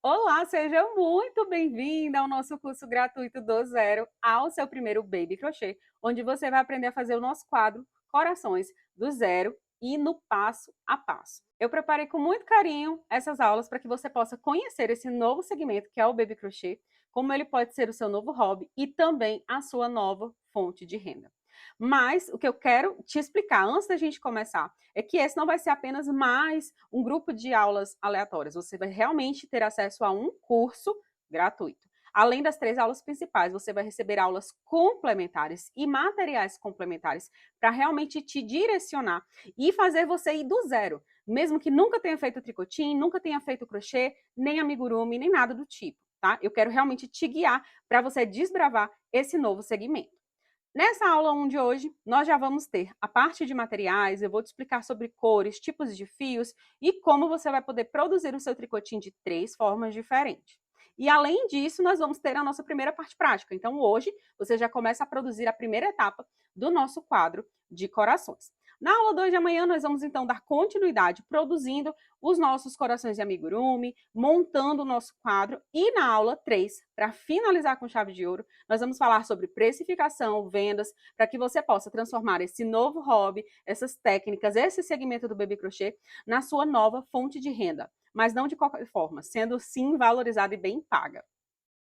Olá, seja muito bem-vinda ao nosso curso gratuito do zero ao seu primeiro Baby Crochê, onde você vai aprender a fazer o nosso quadro Corações do Zero e no passo a passo. Eu preparei com muito carinho essas aulas para que você possa conhecer esse novo segmento que é o Baby Crochê, como ele pode ser o seu novo hobby e também a sua nova fonte de renda. Mas o que eu quero te explicar antes da gente começar é que esse não vai ser apenas mais um grupo de aulas aleatórias. Você vai realmente ter acesso a um curso gratuito. Além das 3 aulas principais, você vai receber aulas complementares e materiais complementares para realmente te direcionar e fazer você ir do zero. Mesmo que nunca tenha feito tricotinho, nunca tenha feito crochê, nem amigurumi, nem nada do tipo, tá? Eu quero realmente te guiar para você desbravar esse novo segmento. Nessa aula 1 de hoje, nós já vamos ter a parte de materiais, eu vou te explicar sobre cores, tipos de fios e como você vai poder produzir o seu tricotinho de 3 formas diferentes. E além disso, nós vamos ter a nossa primeira parte prática. Então hoje, você já começa a produzir a primeira etapa do nosso quadro de corações. Na aula 2 de amanhã, nós vamos então dar continuidade produzindo os nossos corações de amigurumi, montando o nosso quadro. E na aula 3, para finalizar com chave de ouro, nós vamos falar sobre precificação, vendas, para que você possa transformar esse novo hobby, essas técnicas, esse segmento do baby crochê na sua nova fonte de renda, mas não de qualquer forma, sendo sim valorizada e bem paga.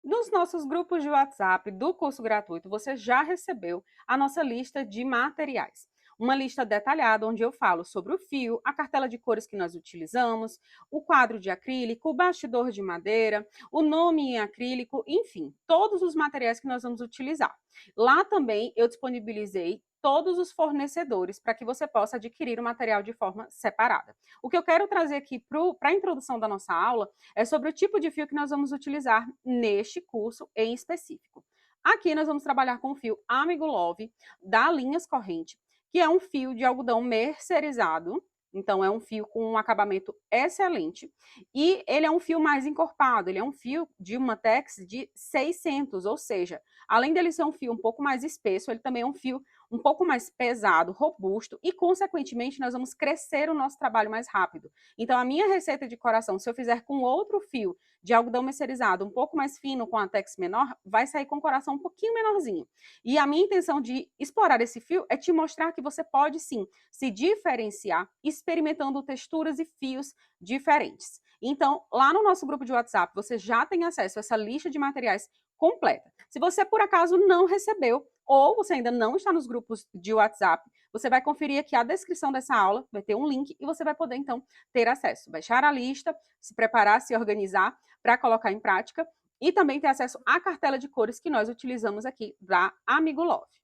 Nos nossos grupos de WhatsApp do curso gratuito, você já recebeu a nossa lista de materiais. Uma lista detalhada onde eu falo sobre o fio, a cartela de cores que nós utilizamos, o quadro de acrílico, o bastidor de madeira, o nome em acrílico, enfim, todos os materiais que nós vamos utilizar. Lá também eu disponibilizei todos os fornecedores para que você possa adquirir o material de forma separada. O que eu quero trazer aqui para a introdução da nossa aula é sobre o tipo de fio que nós vamos utilizar neste curso em específico. Aqui nós vamos trabalhar com o fio Amigo Love da Linhas Corrente, que é um fio de algodão mercerizado. Então é um fio com um acabamento excelente e ele é um fio mais encorpado, ele é um fio de uma tex de 600, ou seja, além dele ser um fio um pouco mais espesso, ele também é um fio um pouco mais pesado, robusto e consequentemente nós vamos crescer o nosso trabalho mais rápido. Então a minha receita de coração, se eu fizer com outro fio de algodão mercerizado um pouco mais fino com a tex menor, vai sair com o coração um pouquinho menorzinho. E a minha intenção de explorar esse fio é te mostrar que você pode sim se diferenciar experimentando texturas e fios diferentes. Então, lá no nosso grupo de WhatsApp, você já tem acesso a essa lista de materiais completa. Se você por acaso não recebeu ou você ainda não está nos grupos de WhatsApp, você vai conferir aqui a descrição dessa aula, vai ter um link e você vai poder então ter acesso, baixar a lista, se preparar, se organizar para colocar em prática e também ter acesso à cartela de cores que nós utilizamos aqui da Amigo Love.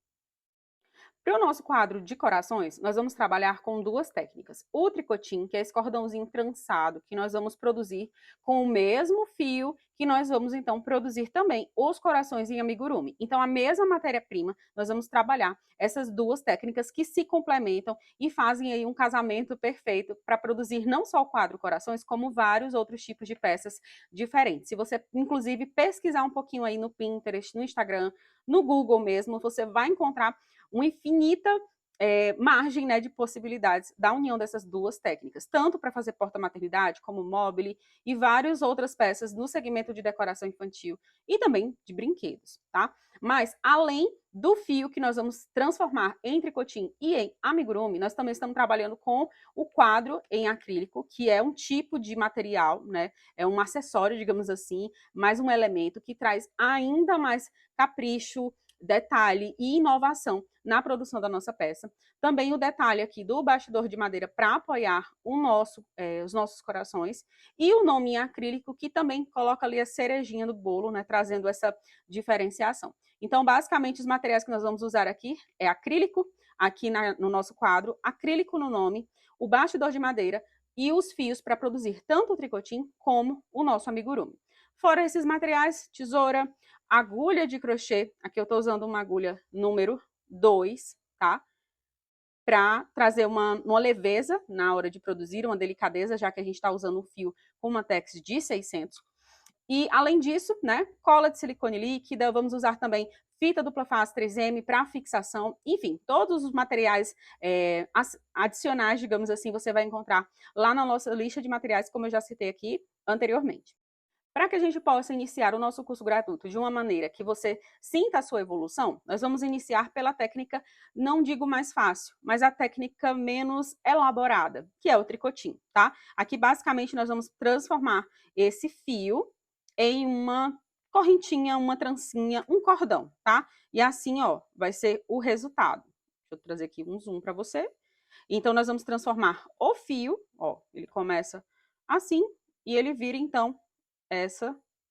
Para o nosso quadro de corações, nós vamos trabalhar com 2 técnicas. O tricotinho, que é esse cordãozinho trançado, que nós vamos produzir com o mesmo fio que nós vamos, então, produzir também os corações em amigurumi. Então, a mesma matéria-prima, nós vamos trabalhar essas 2 técnicas que se complementam e fazem aí um casamento perfeito para produzir não só o quadro corações, como vários outros tipos de peças diferentes. Se você, inclusive, pesquisar um pouquinho aí no Pinterest, no Instagram, no Google mesmo, você vai encontrar uma infinita margem, né, de possibilidades da união dessas 2 técnicas, tanto para fazer porta-maternidade, como mobile e várias outras peças no segmento de decoração infantil e também de brinquedos, tá? Mas, além do fio que nós vamos transformar em tricotinho e em amigurumi, nós também estamos trabalhando com o quadro em acrílico, que é um tipo de material, né? É um acessório, digamos assim, mais um elemento que traz ainda mais capricho, detalhe e inovação na produção da nossa peça. Também o detalhe aqui do bastidor de madeira para apoiar os nossos corações e o nome em acrílico que também coloca ali a cerejinha do bolo, né, trazendo essa diferenciação. Então, basicamente, os materiais que nós vamos usar aqui é acrílico, aqui no nosso quadro, acrílico no nome, o bastidor de madeira e os fios para produzir tanto o tricotinho como o nosso amigurumi. Fora esses materiais, tesoura, agulha de crochê, aqui eu estou usando uma agulha número 2, tá? Para trazer uma leveza na hora de produzir, uma delicadeza, já que a gente está usando um fio com uma tex de 600. E, além disso, né, cola de silicone líquida, vamos usar também fita dupla face 3M para fixação, enfim, todos os materiais adicionais, digamos assim, você vai encontrar lá na nossa lista de materiais, como eu já citei aqui anteriormente. Para que a gente possa iniciar o nosso curso gratuito de uma maneira que você sinta a sua evolução, nós vamos iniciar pela técnica, não digo mais fácil, mas a técnica menos elaborada, que é o tricotinho, tá? Aqui, basicamente, nós vamos transformar esse fio em uma correntinha, uma trancinha, um cordão, tá? E assim, ó, vai ser o resultado. Deixa eu trazer aqui um zoom para você. Então, nós vamos transformar o fio, ó, ele começa assim e ele vira, então,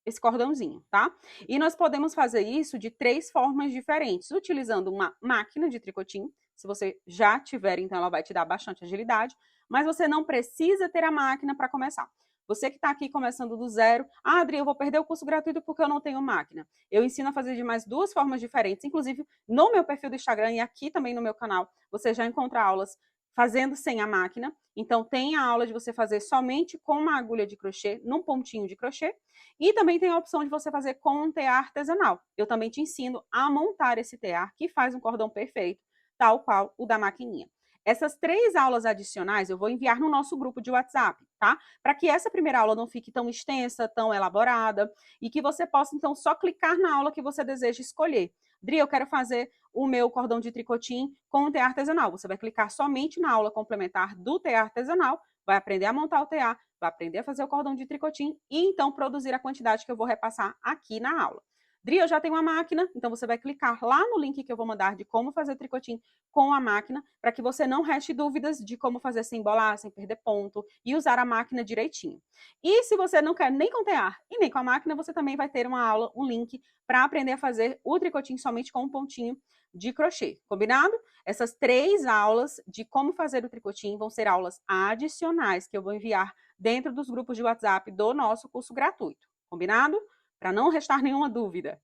esse cordãozinho, tá? E nós podemos fazer isso de 3 formas diferentes, utilizando uma máquina de tricotinho. Se você já tiver, então ela vai te dar bastante agilidade, mas você não precisa ter a máquina para começar. Você que está aqui começando do zero, Adri, eu vou perder o curso gratuito porque eu não tenho máquina. Eu ensino a fazer de mais 2 formas diferentes, inclusive no meu perfil do Instagram e aqui também no meu canal, você já encontra aulas fazendo sem a máquina. Então, tem a aula de você fazer somente com uma agulha de crochê, num pontinho de crochê, e também tem a opção de você fazer com um tear artesanal. Eu também te ensino a montar esse tear, que faz um cordão perfeito, tal qual o da maquininha. Essas 3 aulas adicionais eu vou enviar no nosso grupo de WhatsApp, tá? Para que essa primeira aula não fique tão extensa, tão elaborada, e que você possa, então, só clicar na aula que você deseja escolher. Dri, eu quero fazer o meu cordão de tricotinho com o tear artesanal. Você vai clicar somente na aula complementar do tear artesanal, vai aprender a montar o tear, vai aprender a fazer o cordão de tricotinho e então produzir a quantidade que eu vou repassar aqui na aula. Dri, eu já tenho uma máquina, então você vai clicar lá no link que eu vou mandar de como fazer tricotinho com a máquina, para que você não reste dúvidas de como fazer sem embolar, sem perder ponto e usar a máquina direitinho. E se você não quer nem com tear e nem com a máquina, você também vai ter uma aula, um link para aprender a fazer o tricotinho somente com um pontinho de crochê, combinado? Essas 3 aulas de como fazer o tricotinho vão ser aulas adicionais que eu vou enviar dentro dos grupos de WhatsApp do nosso curso gratuito, combinado? Para não restar nenhuma dúvida.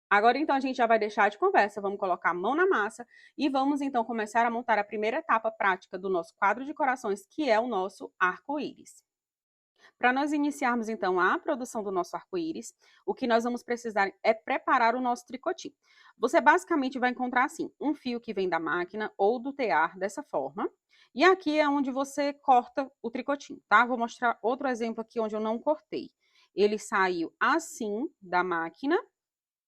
Agora, então, a gente já vai deixar de conversa, vamos colocar a mão na massa e vamos, então, começar a montar a primeira etapa prática do nosso quadro de corações, que é o nosso arco-íris. Para nós iniciarmos, então, a produção do nosso arco-íris, o que nós vamos precisar é preparar o nosso tricotinho. Você basicamente vai encontrar, assim, um fio que vem da máquina ou do tear, dessa forma. E aqui é onde você corta o tricotinho, tá? Vou mostrar outro exemplo aqui onde eu não cortei. Ele saiu assim da máquina,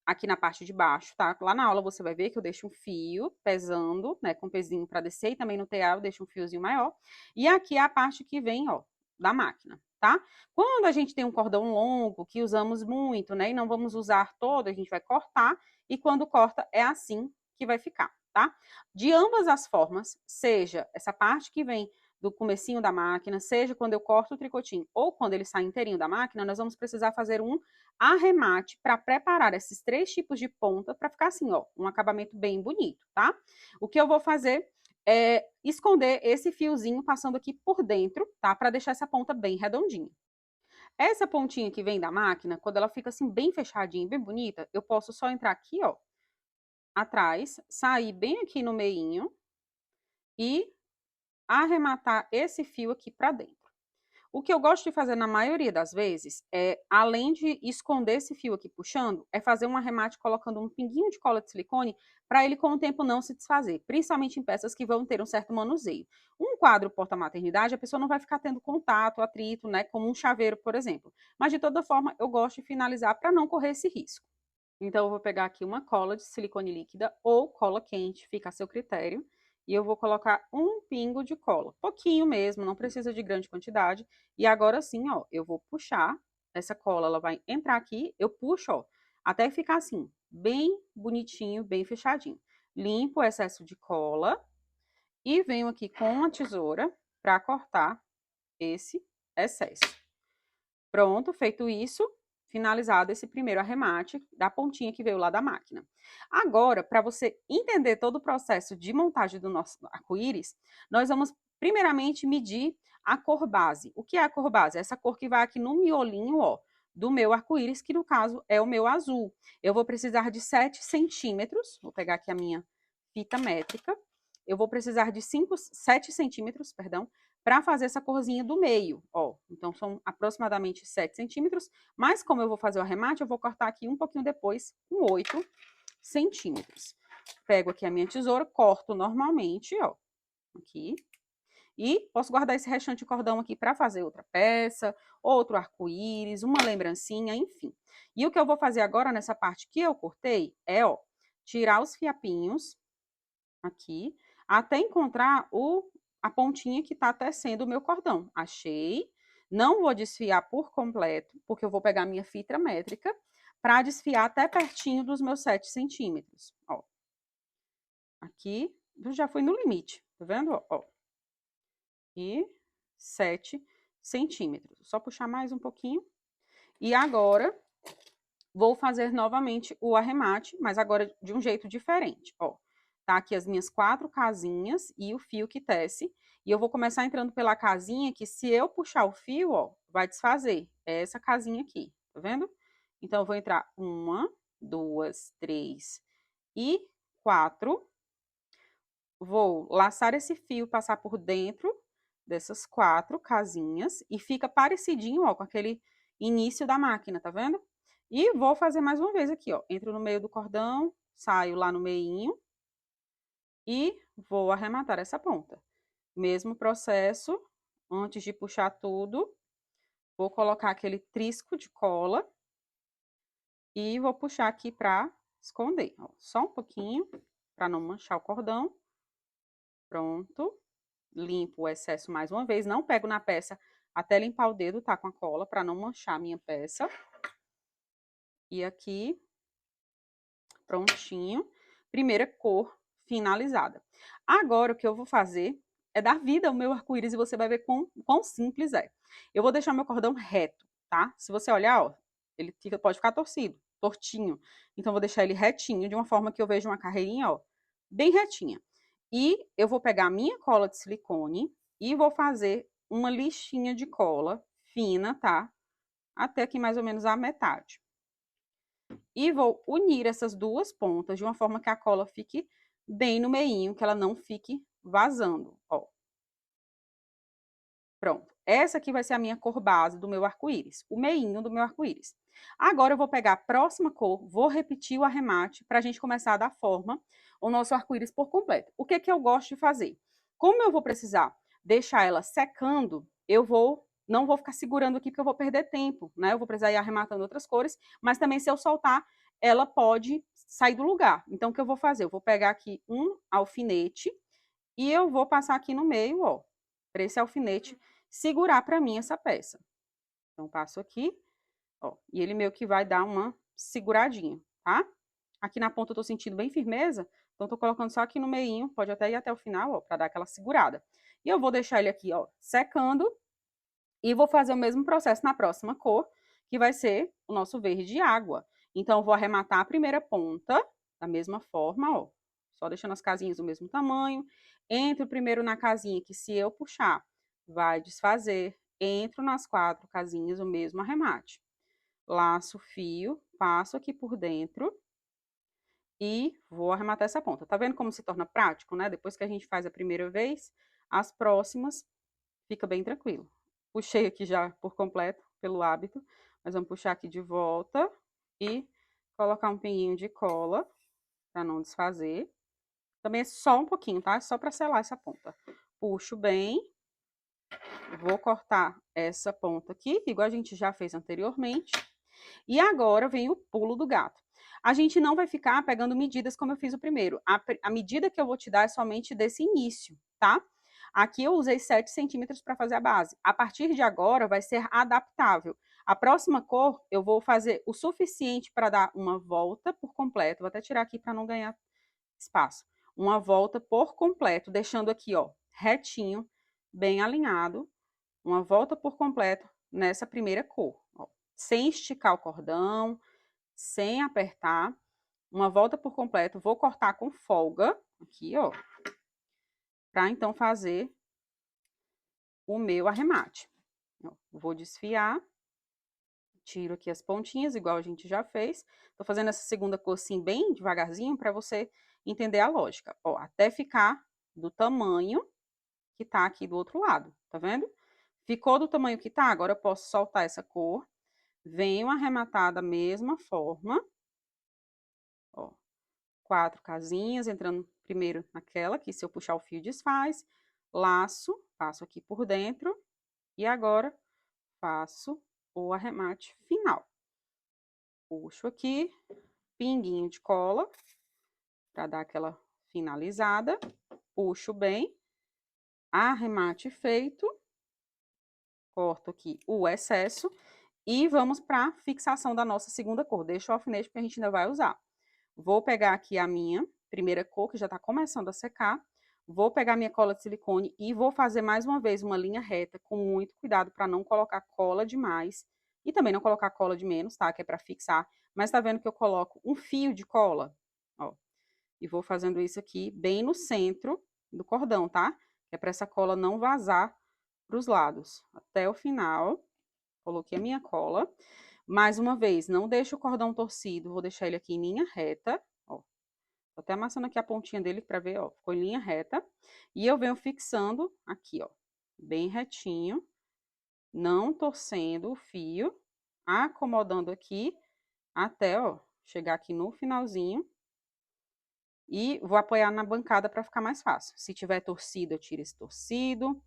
aqui na parte de baixo, tá? Lá na aula você vai ver que eu deixo um fio pesando, né, com pezinho para descer, e também no tear eu deixo um fiozinho maior. E aqui é a parte que vem, ó, da máquina, tá? Quando a gente tem um cordão longo, que usamos muito, né, e não vamos usar todo, a gente vai cortar, e quando corta é assim que vai ficar, tá? De ambas as formas, seja essa parte que vem do comecinho da máquina, seja quando eu corto o tricotinho ou quando ele sai inteirinho da máquina, nós vamos precisar fazer um arremate para preparar esses 3 tipos de ponta para ficar assim, ó, um acabamento bem bonito, tá? O que eu vou fazer é esconder esse fiozinho passando aqui por dentro, tá? Para deixar essa ponta bem redondinha. Essa pontinha que vem da máquina, quando ela fica assim bem fechadinha, bem bonita, eu posso só entrar aqui, ó, atrás, sair bem aqui no meinho e arrematar esse fio aqui para dentro. O que eu gosto de fazer na maioria das vezes é, além de esconder esse fio aqui puxando, é fazer um arremate colocando um pinguinho de cola de silicone para ele com o tempo não se desfazer, principalmente em peças que vão ter um certo manuseio. Um quadro porta-maternidade, a pessoa não vai ficar tendo contato, atrito, né, como um chaveiro, por exemplo. Mas de toda forma, eu gosto de finalizar para não correr esse risco. Então, eu vou pegar aqui uma cola de silicone líquida ou cola quente, fica a seu critério. E eu vou colocar um pingo de cola, pouquinho mesmo, não precisa de grande quantidade. E agora sim, ó, eu vou puxar essa cola, ela vai entrar aqui, eu puxo, ó, até ficar assim, bem bonitinho, bem fechadinho. Limpo o excesso de cola e venho aqui com a tesoura para cortar esse excesso. Pronto, feito isso, finalizado esse primeiro arremate da pontinha que veio lá da máquina. Agora, para você entender todo o processo de montagem do nosso arco-íris, nós vamos primeiramente medir a cor base. O que é a cor base? Essa cor que vai aqui no miolinho, ó, do meu arco-íris, que no caso é o meu azul. Eu vou precisar de 7 centímetros, vou pegar aqui a minha fita métrica, eu vou precisar de 7 centímetros, perdão, para fazer essa corzinha do meio, ó. Então, são aproximadamente 7 centímetros, mas como eu vou fazer o arremate, eu vou cortar aqui um pouquinho depois, com 8 centímetros. Pego aqui a minha tesoura, corto normalmente, ó, aqui, E posso guardar esse restante de cordão aqui para fazer outra peça, outro arco-íris, uma lembrancinha, enfim. E o que eu vou fazer agora nessa parte que eu cortei é, ó, tirar os fiapinhos aqui, até encontrar a pontinha que está tecendo o meu cordão. Achei. Não vou desfiar por completo, porque eu vou pegar minha fita métrica para desfiar até pertinho dos meus 7 centímetros. Ó. Aqui, já fui no limite, tá vendo? Ó. E 7 centímetros. Só puxar mais um pouquinho. E agora, vou fazer novamente o arremate, mas agora de um jeito diferente, ó. Tá aqui as minhas 4 casinhas e o fio que tece. E eu vou começar entrando pela casinha que se eu puxar o fio, ó, vai desfazer. É essa casinha aqui, tá vendo? Então, eu vou entrar 1, 2, 3 e 4. Vou laçar esse fio, passar por dentro dessas 4 casinhas e fica parecidinho, ó, com aquele início da máquina, tá vendo? E vou fazer mais uma vez aqui, ó. Entro no meio do cordão, saio lá no meinho e vou arrematar essa ponta. Mesmo processo, antes de puxar tudo, vou colocar aquele trisco de cola e vou puxar aqui para esconder, ó. Só um pouquinho, para não manchar o cordão. Pronto. Limpo o excesso mais uma vez. Não pego na peça até limpar o dedo, tá? Com a cola, para não manchar a minha peça. E aqui, prontinho. Primeira cor finalizada. Agora, o que eu vou fazer é dar vida ao meu arco-íris e você vai ver quão simples é. Eu vou deixar meu cordão reto, tá? Se você olhar, ó, ele pode ficar torcido, tortinho. Então, eu vou deixar ele retinho, de uma forma que eu veja uma carreirinha, ó, bem retinha. E eu vou pegar a minha cola de silicone e vou fazer uma lixinha de cola fina, tá? Até aqui mais ou menos a metade. E vou unir essas duas pontas de uma forma que a cola fique bem no meinho, que ela não fique vazando, ó. Pronto. Essa aqui vai ser a minha cor base do meu arco-íris, o meinho do meu arco-íris. Agora eu vou pegar a próxima cor, vou repetir o arremate para a gente começar a dar forma ao nosso arco-íris por completo. O que eu gosto de fazer? Como eu vou precisar deixar ela secando, não vou ficar segurando aqui porque eu vou perder tempo, né? Eu vou precisar ir arrematando outras cores, mas também se eu soltar, ela pode sair do lugar. Então, o que eu vou fazer? Eu vou pegar aqui um alfinete e eu vou passar aqui no meio, ó, para esse alfinete segurar para mim essa peça. Então, passo aqui, ó, e ele meio que vai dar uma seguradinha, tá? Aqui na ponta eu tô sentindo bem firmeza, então tô colocando só aqui no meinho, pode até ir até o final, ó, para dar aquela segurada. E eu vou deixar ele aqui, ó, secando, e vou fazer o mesmo processo na próxima cor, que vai ser o nosso verde água. Então, eu vou arrematar a primeira ponta, da mesma forma, ó, só deixando as casinhas do mesmo tamanho. Entro primeiro na casinha que se eu puxar, vai desfazer. Entro nas 4 casinhas, o mesmo arremate. Laço o fio, passo aqui por dentro e vou arrematar essa ponta. Tá vendo como se torna prático, né? Depois que a gente faz a primeira vez, as próximas fica bem tranquilo. Puxei aqui já por completo, pelo hábito, mas vamos puxar aqui de volta e colocar um pinguinho de cola para não desfazer. Também é só um pouquinho, tá? Só para selar essa ponta. Puxo bem. Vou cortar essa ponta aqui, igual a gente já fez anteriormente. E agora vem o pulo do gato. A gente não vai ficar pegando medidas como eu fiz o primeiro. A medida que eu vou te dar é somente desse início, tá? Aqui eu usei 7 centímetros para fazer a base. A partir de agora vai ser adaptável. A próxima cor eu vou fazer o suficiente para dar uma volta por completo. Vou até tirar aqui para não ganhar espaço. Uma volta por completo, deixando aqui, ó, retinho, bem alinhado. Uma volta por completo nessa primeira cor, ó, sem esticar o cordão, sem apertar. Uma volta por completo, vou cortar com folga, aqui, ó, para então fazer o meu arremate. Ó, vou desfiar, tiro aqui as pontinhas, igual a gente já fez. Tô fazendo essa segunda cor assim, bem devagarzinho, para você entender a lógica. Ó, até ficar do tamanho que tá aqui do outro lado, tá vendo? Ficou do tamanho que tá, agora eu posso soltar essa cor. Venho arrematar da mesma forma. Ó, 4 casinhas, entrando primeiro naquela, que se eu puxar o fio desfaz. laço, passo aqui por dentro e agora faço o arremate final. Puxo aqui, pinguinho de cola, para dar aquela finalizada, puxo bem, arremate feito, corto aqui o excesso e vamos para a fixação da nossa segunda cor. Deixa o alfinete porque a gente ainda vai usar. Vou pegar aqui a minha primeira cor, que já está começando a secar, vou pegar minha cola de silicone e vou fazer mais uma vez uma linha reta, com muito cuidado para não colocar cola demais e também não colocar cola de menos, tá? Que é para fixar, mas tá vendo que eu coloco um fio de cola, ó, e vou fazendo isso aqui bem no centro do cordão, tá? Que é para essa cola não vazar para os lados. Até o final, coloquei a minha cola. Mais uma vez, não deixo o cordão torcido, vou deixar ele aqui em linha reta, ó. Tô até amassando aqui a pontinha dele para ver, ó, ficou em linha reta. E eu venho fixando aqui, ó, bem retinho, não torcendo o fio, acomodando aqui até, ó, chegar aqui no finalzinho. E vou apoiar na bancada para ficar mais fácil. Se tiver torcido, eu tiro esse torcido.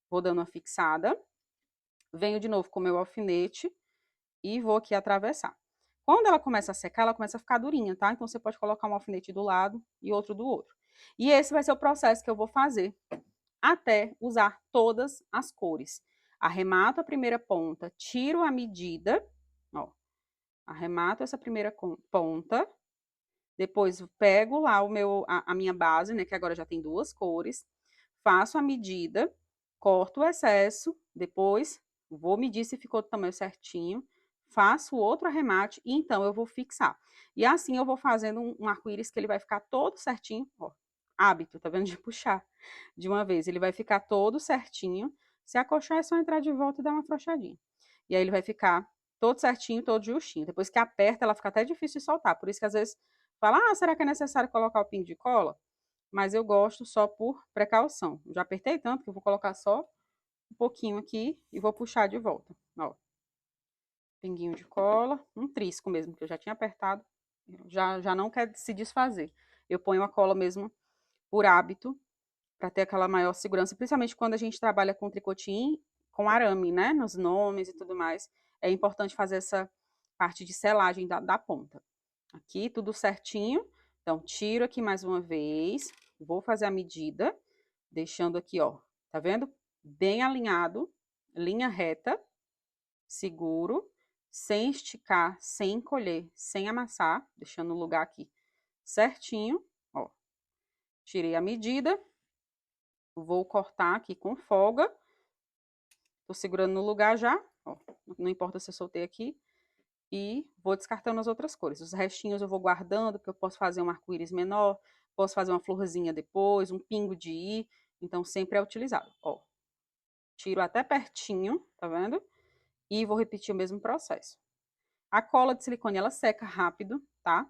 Vou dando uma fixada. Venho de novo com o meu alfinete e vou aqui atravessar. Quando ela começa a secar, ela começa a ficar durinha, tá? Então, você pode colocar um alfinete do lado e outro do outro. E esse vai ser o processo que eu vou fazer até usar todas as cores. Arremato a primeira ponta, tiro a medida, ó. Arremato essa primeira ponta, depois pego lá a minha base, né, que agora já tem duas cores, faço a medida, corto o excesso, depois vou medir se ficou do tamanho certinho, faço outro arremate e então eu vou fixar. E assim eu vou fazendo um arco-íris que ele vai ficar todo certinho, ó, hábito, tá vendo, de puxar de uma vez. Ele vai ficar todo certinho, se acolchar é só entrar de volta e dar uma afrouxadinha. E aí ele vai ficar todo certinho, todo justinho. Depois que aperta, ela fica até difícil de soltar, por isso que às vezes fala, ah, será que é necessário colocar o pingo de cola? Mas eu gosto só por precaução. Já apertei tanto que eu vou colocar só um pouquinho aqui e vou puxar de volta. Ó, pinguinho de cola, um trisco mesmo, que eu já tinha apertado, já não quer se desfazer. Eu ponho a cola mesmo por hábito, para ter aquela maior segurança, principalmente quando a gente trabalha com tricotinho, com arame, né, nos nomes e tudo mais. É importante fazer essa parte de selagem da ponta. Aqui, tudo certinho. Então, tiro aqui mais uma vez, vou fazer a medida, deixando aqui, ó, tá vendo? Bem alinhado, linha reta, seguro, sem esticar, sem encolher, sem amassar, deixando o lugar aqui certinho, ó. Tirei a medida, vou cortar aqui com folga, tô segurando no lugar já, ó, não importa se eu soltei aqui, e vou descartando as outras cores. Os restinhos eu vou guardando, porque eu posso fazer um arco-íris menor, posso fazer uma florzinha depois, um pingo de i, então sempre é utilizado. Ó, tiro até pertinho, tá vendo? E vou repetir o mesmo processo. A cola de silicone, ela seca rápido, tá?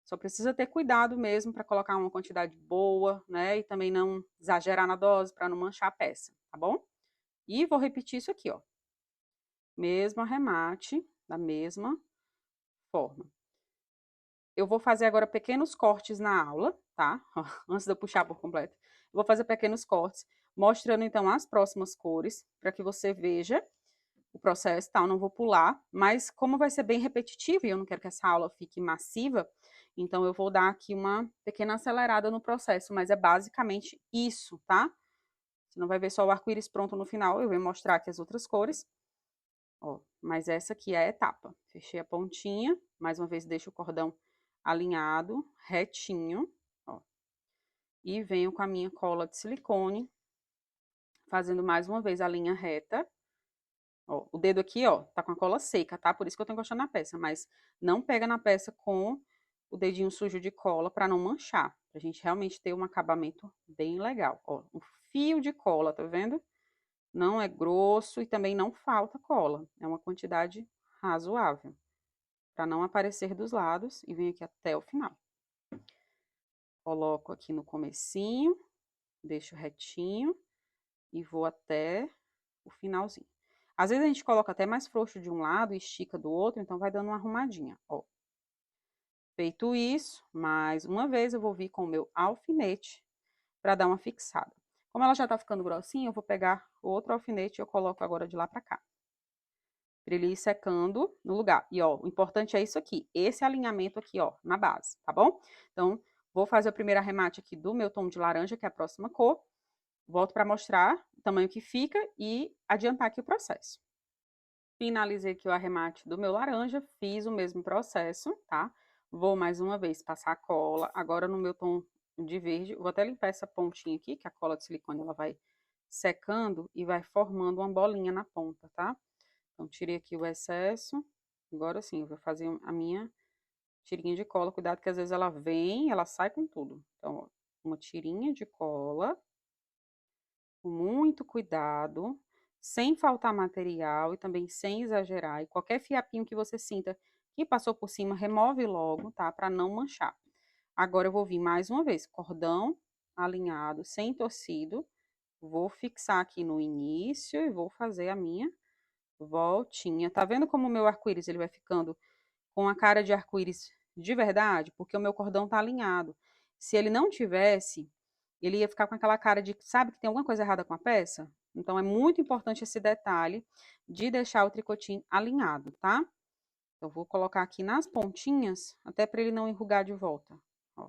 Só precisa ter cuidado mesmo para colocar uma quantidade boa, né? E também não exagerar na dose para não manchar a peça, tá bom? E vou repetir isso aqui, ó. Mesmo arremate, da mesma forma. Eu vou fazer agora pequenos cortes na aula, tá? Antes de eu puxar por completo. Eu vou fazer pequenos cortes, mostrando então as próximas cores, para que você veja o processo, tá? Eu não vou pular, mas como vai ser bem repetitivo e eu não quero que essa aula fique massiva, então eu vou dar aqui uma pequena acelerada no processo, mas é basicamente isso, tá? Você não vai ver só o arco-íris pronto no final, eu vou mostrar aqui as outras cores. Ó, mas essa aqui é a etapa. Fechei a pontinha, mais uma vez deixo o cordão alinhado, retinho, ó. E venho com a minha cola de silicone, fazendo mais uma vez a linha reta. Ó, o dedo aqui, ó, tá com a cola seca, tá? Por isso que eu tô encostando na peça, mas não pega na peça com o dedinho sujo de cola para não manchar, pra gente realmente ter um acabamento bem legal. Ó, um fio de cola, tá vendo? Não é grosso e também não falta cola, é uma quantidade razoável, para não aparecer dos lados e venho aqui até o final. Coloco aqui no comecinho, deixo retinho e vou até o finalzinho. Às vezes a gente coloca até mais frouxo de um lado e estica do outro, então vai dando uma arrumadinha, ó. Feito isso, mais uma vez eu vou vir com o meu alfinete para dar uma fixada. Como ela já tá ficando grossinha, eu vou pegar outro alfinete e eu coloco agora de lá pra cá. Pra ele ir secando no lugar. E, ó, o importante é isso aqui, esse alinhamento aqui, ó, na base, tá bom? Então, vou fazer o primeiro arremate aqui do meu tom de laranja, que é a próxima cor. Volto para mostrar o tamanho que fica e adiantar aqui o processo. Finalizei aqui o arremate do meu laranja, fiz o mesmo processo, tá? Vou mais uma vez passar a cola, agora no meu tom de verde, vou até limpar essa pontinha aqui, que a cola de silicone ela vai secando e vai formando uma bolinha na ponta, tá? Então, tirei aqui o excesso, agora sim, eu vou fazer a minha tirinha de cola, cuidado que às vezes ela vem, ela sai com tudo. Então, ó, uma tirinha de cola, com muito cuidado, sem faltar material e também sem exagerar. E qualquer fiapinho que você sinta que passou por cima, remove logo, tá? Para não manchar. Agora eu vou vir mais uma vez, cordão alinhado, sem torcido. Vou fixar aqui no início e vou fazer a minha voltinha. Tá vendo como o meu arco-íris ele vai ficando com a cara de arco-íris de verdade? Porque o meu cordão tá alinhado. Se ele não tivesse, ele ia ficar com aquela cara de, sabe, que tem alguma coisa errada com a peça? Então, é muito importante esse detalhe de deixar o tricotinho alinhado, tá? Eu vou colocar aqui nas pontinhas, até para ele não enrugar de volta, ó.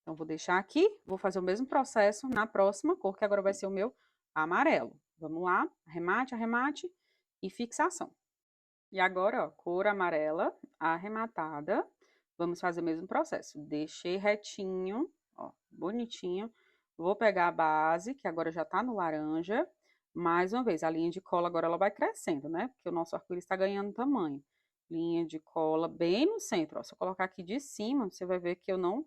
Então, vou deixar aqui, vou fazer o mesmo processo na próxima cor, que agora vai ser o meu amarelo. Vamos lá, arremate, arremate e fixação. E agora, ó, cor amarela arrematada, vamos fazer o mesmo processo. Deixei retinho, ó, bonitinho. Vou pegar a base, que agora já tá no laranja. Mais uma vez, a linha de cola agora ela vai crescendo, né? Porque o nosso arco-íris está ganhando tamanho. Linha de cola bem no centro, ó. Se eu colocar aqui de cima, você vai ver que eu não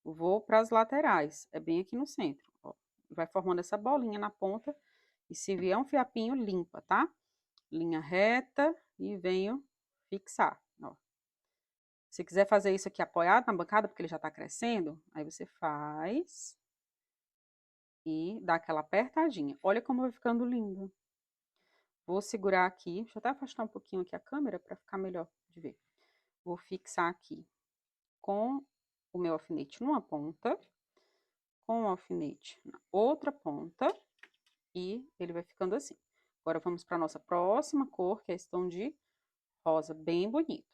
vou para as laterais. É bem aqui no centro, ó. Vai formando essa bolinha na ponta. E se vier um fiapinho, limpa, tá? Linha reta e venho fixar, ó. Se quiser fazer isso aqui apoiado na bancada, porque ele já tá crescendo, aí você faz e dá aquela apertadinha. Olha como vai ficando lindo. Vou segurar aqui, deixa eu até afastar um pouquinho aqui a câmera para ficar melhor de ver. Vou fixar aqui com o meu alfinete numa ponta, com o alfinete na outra ponta e ele vai ficando assim. Agora vamos para nossa próxima cor, que é esse tom de rosa bem bonito.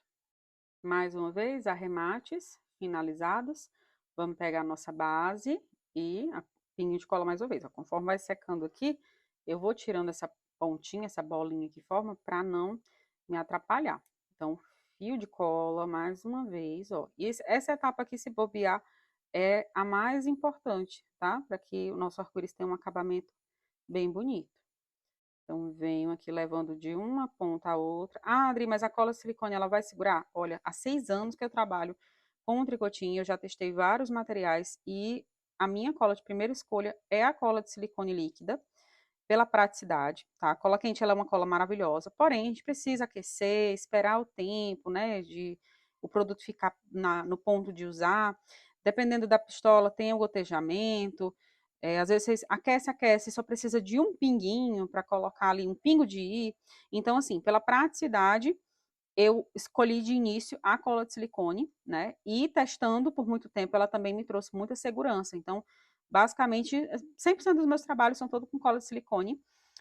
Mais uma vez, arremates finalizados. Vamos pegar a nossa base e a pinho de cola mais uma vez. Ó. Conforme vai secando aqui, eu vou tirando essa pontinha, essa bolinha que forma, para não me atrapalhar. Então, fio de cola mais uma vez, ó. E essa etapa aqui, se bobear, é a mais importante, tá? Para que o nosso arco-íris tenha um acabamento bem bonito. Então, venho aqui levando de uma ponta a outra. Ah, Adri, mas a cola silicone, ela vai segurar? Olha, há 6 anos que eu trabalho com tricotinho, eu já testei vários materiais e a minha cola de primeira escolha é a cola de silicone líquida, pela praticidade, tá? A cola quente, ela é uma cola maravilhosa, porém, a gente precisa aquecer, esperar o tempo, né, de o produto ficar no ponto de usar. Dependendo da pistola, tem o gotejamento, às vezes você aquece, só precisa de um pinguinho para colocar ali, um pingo de I. Então, assim, pela praticidade, eu escolhi de início a cola de silicone, né? E testando por muito tempo, ela também me trouxe muita segurança. Então, basicamente, 100% dos meus trabalhos são todos com cola de silicone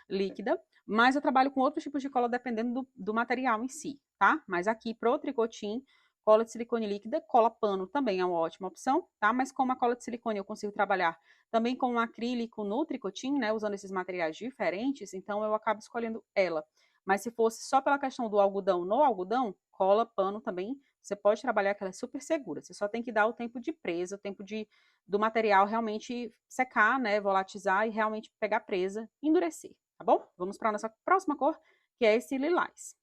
líquida, mas eu trabalho com outros tipos de cola dependendo do material em si, tá? Mas aqui, pro tricotinho, cola de silicone líquida, cola pano também é uma ótima opção, tá? Mas como a cola de silicone eu consigo trabalhar também com um acrílico no tricotinho, né? Usando esses materiais diferentes, então eu acabo escolhendo ela. Mas se fosse só pela questão do algodão no algodão, cola, pano também, você pode trabalhar que ela é super segura. Você só tem que dar o tempo de presa, o tempo do material realmente secar, né, volatilizar e realmente pegar presa, endurecer, tá bom? Vamos para a nossa próxima cor, que é esse lilás.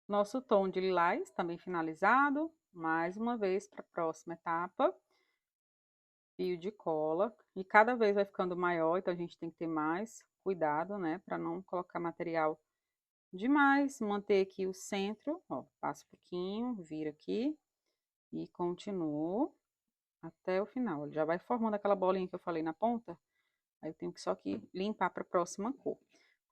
Nosso tom de lilás também finalizado. Mais uma vez para a próxima etapa. Fio de cola. E cada vez vai ficando maior, então a gente tem que ter mais cuidado, né, para não colocar material demais, manter aqui o centro, ó, passo um pouquinho, vira aqui e continuo até o final. Ele já vai formando aquela bolinha que eu falei na ponta, aí eu tenho que só que limpar para a próxima cor.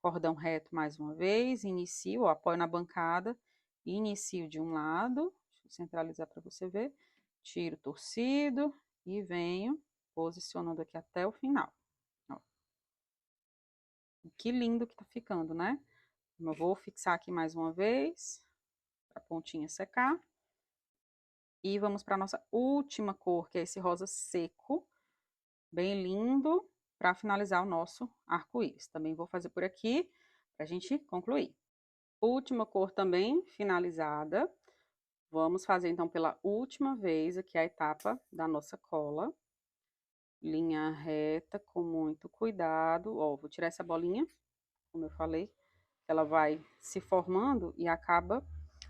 Cordão reto mais uma vez, inicio, ó, apoio na bancada, inicio de um lado, deixa eu centralizar para você ver, tiro torcido e venho posicionando aqui até o final. Ó. Que lindo que tá ficando, né? Eu vou fixar aqui mais uma vez, para a pontinha secar. E vamos para a nossa última cor, que é esse rosa seco, bem lindo, para finalizar o nosso arco-íris. Também vou fazer por aqui, para a gente concluir. Última cor também finalizada. Vamos fazer então pela última vez aqui a etapa da nossa cola. Linha reta, com muito cuidado. Ó, vou tirar essa bolinha, como eu falei, ela vai se formando e acaba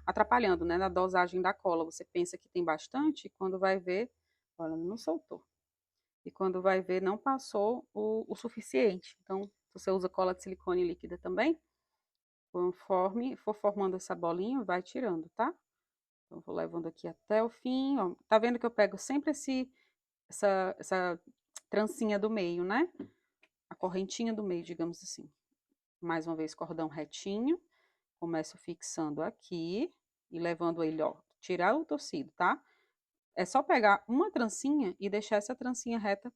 atrapalhando, né, na dosagem da cola. Você pensa que tem bastante, e quando vai ver, olha, não soltou. E quando vai ver, não passou o suficiente. Então, se você usa cola de silicone líquida também, conforme for formando essa bolinha, vai tirando, tá? Então, vou levando aqui até o fim, ó. Tá vendo que eu pego sempre essa trancinha do meio, né? A correntinha do meio, digamos assim. Mais uma vez, cordão retinho. Começo fixando aqui e levando ele, ó, tirar o tecido, tá? É só pegar uma trancinha e deixar essa trancinha reta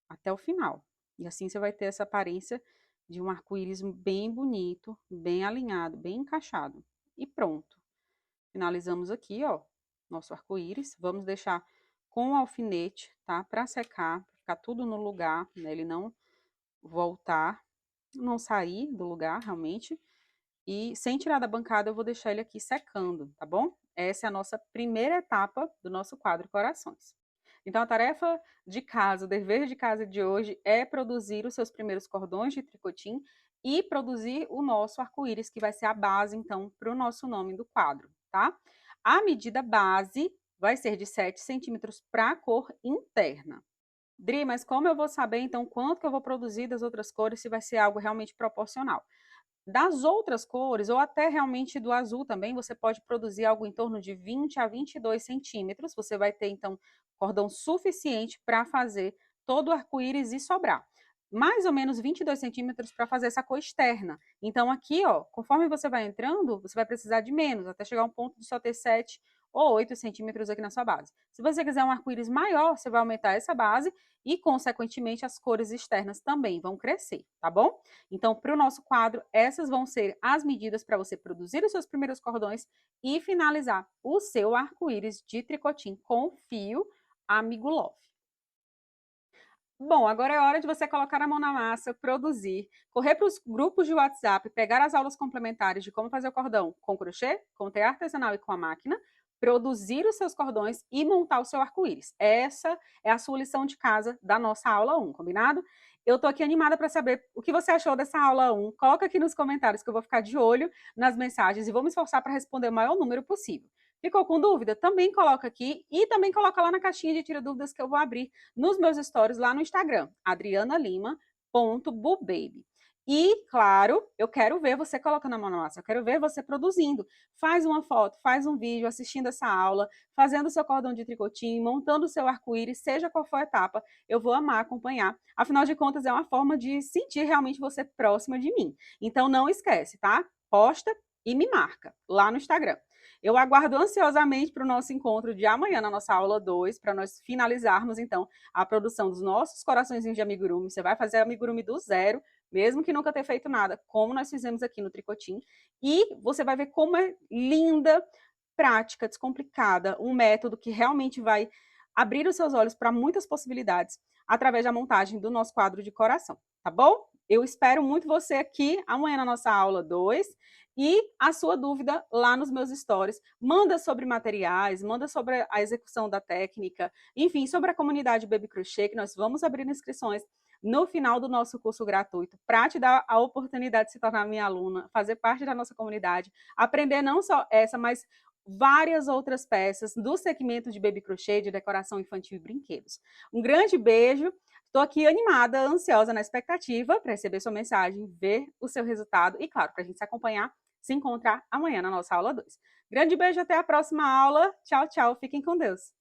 até o final. E assim você vai ter essa aparência de um arco-íris bem bonito, bem alinhado, bem encaixado. E pronto. Finalizamos aqui, ó, nosso arco-íris. Vamos deixar com o alfinete, tá? Para secar, pra ficar tudo no lugar, né? Ele não voltar, não sair do lugar realmente. E sem tirar da bancada, eu vou deixar ele aqui secando, tá bom? Essa é a nossa primeira etapa do nosso quadro Corações. Então, a tarefa de casa, o dever de casa de hoje é produzir os seus primeiros cordões de tricotim e produzir o nosso arco-íris, que vai ser a base, então, para o nosso nome do quadro, tá? A medida base vai ser de 7 centímetros para a cor interna. Dri, mas como eu vou saber, então, quanto que eu vou produzir das outras cores, se vai ser algo realmente proporcional? Das outras cores, ou até realmente do azul também, você pode produzir algo em torno de 20 a 22 centímetros. Você vai ter, então, cordão suficiente para fazer todo o arco-íris e sobrar. Mais ou menos 22 centímetros para fazer essa cor externa. Então, aqui, ó, conforme você vai entrando, você vai precisar de menos, até chegar a um ponto de só ter 7 ou 8 centímetros aqui na sua base. Se você quiser um arco-íris maior, você vai aumentar essa base e, consequentemente, as cores externas também vão crescer, tá bom? Então, para o nosso quadro, essas vão ser as medidas para você produzir os seus primeiros cordões e finalizar o seu arco-íris de tricotim com fio Amigo Love. Bom, agora é hora de você colocar a mão na massa, produzir, correr para os grupos de WhatsApp, pegar as aulas complementares de como fazer o cordão com crochê, com tear artesanal e com a máquina, produzir os seus cordões e montar o seu arco-íris. Essa é a sua lição de casa da nossa aula 1, combinado? Eu tô aqui animada para saber o que você achou dessa aula 1. Coloca aqui nos comentários que eu vou ficar de olho nas mensagens e vou me esforçar para responder o maior número possível. Ficou com dúvida? Também coloca aqui e também coloca lá na caixinha de tira dúvidas que eu vou abrir nos meus stories lá no Instagram, adrianalima.bubaby. E, claro, eu quero ver você colocando a mão na massa, eu quero ver você produzindo. Faz uma foto, faz um vídeo assistindo essa aula, fazendo o seu cordão de tricotinho, montando o seu arco-íris, seja qual for a etapa, eu vou amar acompanhar. Afinal de contas, é uma forma de sentir realmente você próxima de mim. Então, não esquece, tá? Posta e me marca lá no Instagram. Eu aguardo ansiosamente para o nosso encontro de amanhã na nossa aula 2, para nós finalizarmos, então, a produção dos nossos coraçõezinhos de amigurumi. Você vai fazer amigurumi do zero, mesmo que nunca tenha feito nada, como nós fizemos aqui no Tricotim. E você vai ver como é linda, prática, descomplicada, um método que realmente vai abrir os seus olhos para muitas possibilidades através da montagem do nosso quadro de coração, tá bom? Eu espero muito você aqui amanhã na nossa aula 2 e a sua dúvida lá nos meus stories. Manda sobre materiais, manda sobre a execução da técnica, enfim, sobre a comunidade Baby Crochê, que nós vamos abrir inscrições no final do nosso curso gratuito, para te dar a oportunidade de se tornar minha aluna, fazer parte da nossa comunidade, aprender não só essa, mas várias outras peças do segmento de baby crochê, de decoração infantil e brinquedos. Um grande beijo, estou aqui animada, ansiosa, na expectativa para receber sua mensagem, ver o seu resultado e, claro, para a gente se acompanhar, se encontrar amanhã na nossa aula 2. Grande beijo, até a próxima aula. Tchau, tchau, fiquem com Deus.